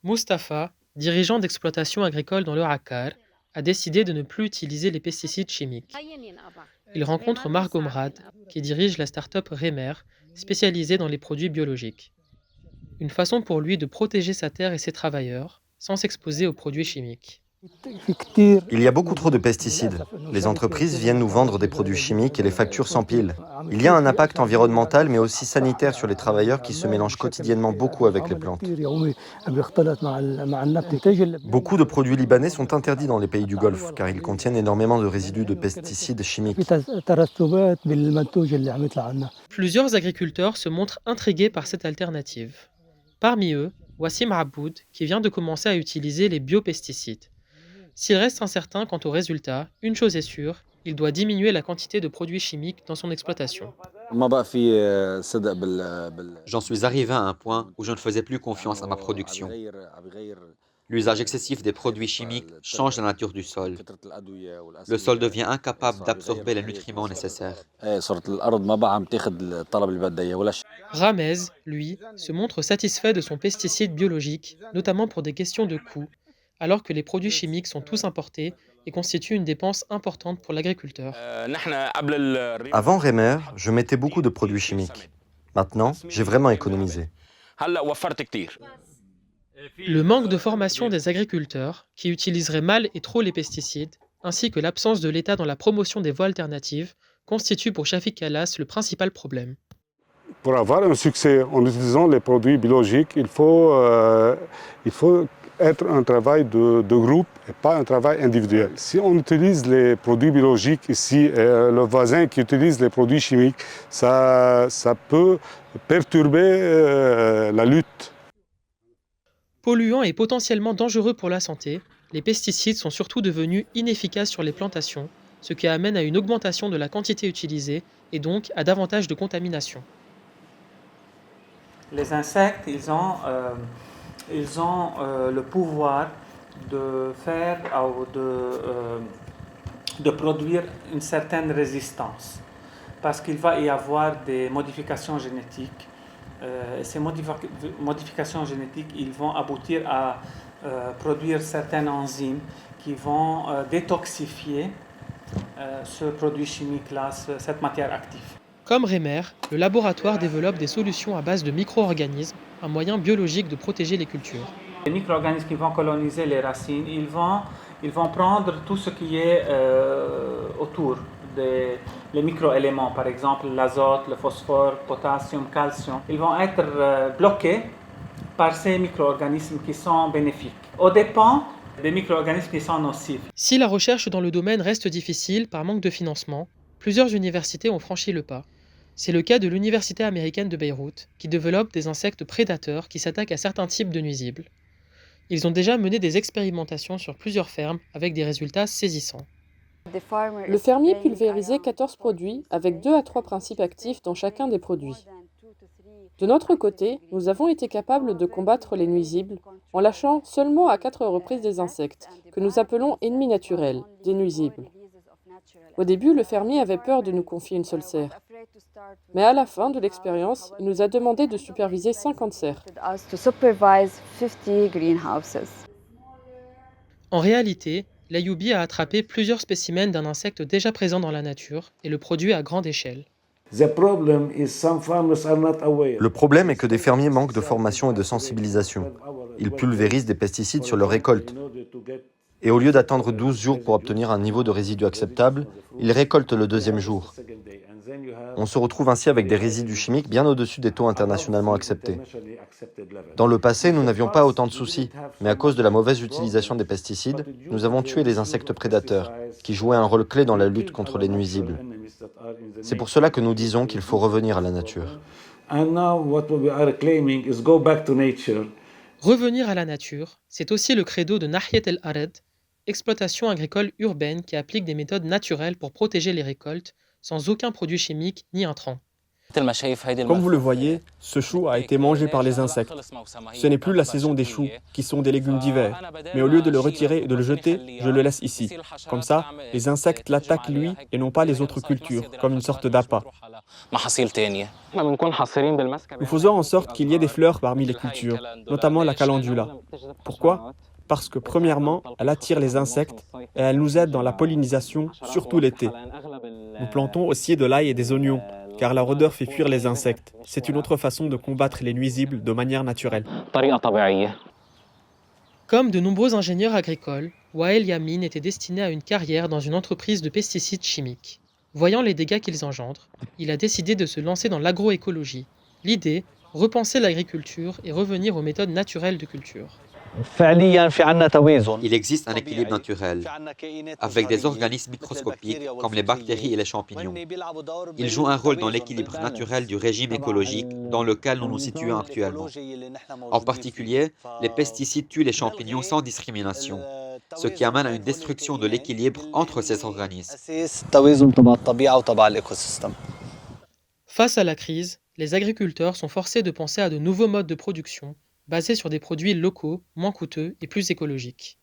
Mustapha, dirigeant d'exploitation agricole dans le Akkar, a décidé de ne plus utiliser les pesticides chimiques. Il rencontre Margot Mrad, qui dirige la start-up Remer, spécialisée dans les produits biologiques. Une façon pour lui de protéger sa terre et ses travailleurs, sans s'exposer aux produits chimiques. Il y a beaucoup trop de pesticides. Les entreprises viennent nous vendre des produits chimiques et les factures s'empilent. Il y a un impact environnemental mais aussi sanitaire sur les travailleurs qui se mélangent quotidiennement beaucoup avec les plantes. Beaucoup de produits libanais sont interdits dans les pays du Golfe car ils contiennent énormément de résidus de pesticides chimiques. Plusieurs agriculteurs se montrent intrigués par cette alternative. Parmi eux, Wassim Aboud, qui vient de commencer à utiliser les biopesticides. S'il reste incertain quant aux résultats, une chose est sûre, il doit diminuer la quantité de produits chimiques dans son exploitation. J'en suis arrivé à un point où je ne faisais plus confiance à ma production. L'usage excessif des produits chimiques change la nature du sol. Le sol devient incapable d'absorber les nutriments nécessaires. Ramez, lui, se montre satisfait de son pesticide biologique, notamment pour des questions de coût, alors que les produits chimiques sont tous importés et constituent une dépense importante pour l'agriculteur. Avant Remer, je mettais beaucoup de produits chimiques. Maintenant, j'ai vraiment économisé. Le manque de formation des agriculteurs, qui utiliseraient mal et trop les pesticides, ainsi que l'absence de l'État dans la promotion des voies alternatives, constituent pour Shafik Kallas le principal problème. Pour avoir un succès en utilisant les produits biologiques, il faut être un travail de groupe et pas un travail individuel. Si on utilise les produits biologiques ici et le voisin qui utilise les produits chimiques, ça peut perturber la lutte. Polluants et potentiellement dangereux pour la santé, les pesticides sont surtout devenus inefficaces sur les plantations, ce qui amène à une augmentation de la quantité utilisée et donc à davantage de contamination. Les insectes, ils ont le pouvoir de faire ou de produire une certaine résistance parce qu'il va y avoir des modifications génétiques. Ces modifications génétiques, ils vont aboutir à produire certaines enzymes qui vont détoxifier ce produit chimique-là, cette matière active. Comme Remer, le laboratoire développe des solutions à base de micro-organismes, un moyen biologique de protéger les cultures. Les micro-organismes qui vont coloniser les racines, ils vont prendre tout ce qui est autour les micro-éléments, par exemple l'azote, le phosphore, potassium, calcium. Ils vont être bloqués par ces micro-organismes qui sont bénéfiques, aux dépens des micro-organismes qui sont nocifs. Si la recherche dans le domaine reste difficile par manque de financement, plusieurs universités ont franchi le pas. C'est le cas de l'Université américaine de Beyrouth, qui développe des insectes prédateurs qui s'attaquent à certains types de nuisibles. Ils ont déjà mené des expérimentations sur plusieurs fermes avec des résultats saisissants. Le fermier pulvérisait 14 produits avec 2 à 3 principes actifs dans chacun des produits. De notre côté, nous avons été capables de combattre les nuisibles en lâchant seulement à 4 reprises des insectes, que nous appelons ennemis naturels, des nuisibles. Au début, le fermier avait peur de nous confier une seule serre. Mais à la fin de l'expérience, il nous a demandé de superviser 50 serres. En réalité, l'Ayoubi a attrapé plusieurs spécimens d'un insecte déjà présent dans la nature et le produit à grande échelle. Le problème est que des fermiers manquent de formation et de sensibilisation. Ils pulvérisent des pesticides sur leur récolte. Et au lieu d'attendre 12 jours pour obtenir un niveau de résidu acceptable, ils récoltent le deuxième jour. On se retrouve ainsi avec des résidus chimiques bien au-dessus des taux internationalement acceptés. Dans le passé, nous n'avions pas autant de soucis, mais à cause de la mauvaise utilisation des pesticides, nous avons tué les insectes prédateurs, qui jouaient un rôle clé dans la lutte contre les nuisibles. C'est pour cela que nous disons qu'il faut revenir à la nature. Revenir à la nature, c'est aussi le credo de Nahyet El Ared, exploitation agricole urbaine qui applique des méthodes naturelles pour protéger les récoltes, sans aucun produit chimique ni intrant. Comme vous le voyez, ce chou a été mangé par les insectes. Ce n'est plus la saison des choux, qui sont des légumes d'hiver. Mais au lieu de le retirer et de le jeter, je le laisse ici. Comme ça, les insectes l'attaquent lui et non pas les autres cultures, comme une sorte d'appât. Nous faisons en sorte qu'il y ait des fleurs parmi les cultures, notamment la calendula. Pourquoi ? Parce que premièrement, elle attire les insectes et elle nous aide dans la pollinisation, surtout l'été. Nous plantons aussi de l'ail et des oignons, car leur odeur fait fuir les insectes. C'est une autre façon de combattre les nuisibles de manière naturelle. Comme de nombreux ingénieurs agricoles, Wael Yamin était destiné à une carrière dans une entreprise de pesticides chimiques. Voyant les dégâts qu'ils engendrent, il a décidé de se lancer dans l'agroécologie. L'idée, repenser l'agriculture et revenir aux méthodes naturelles de culture. Il existe un équilibre naturel, avec des organismes microscopiques comme les bactéries et les champignons. Ils jouent un rôle dans l'équilibre naturel du régime écologique dans lequel nous nous situons actuellement. En particulier, les pesticides tuent les champignons sans discrimination, ce qui amène à une destruction de l'équilibre entre ces organismes. Face à la crise, les agriculteurs sont forcés de penser à de nouveaux modes de production, basés sur des produits locaux, moins coûteux et plus écologiques.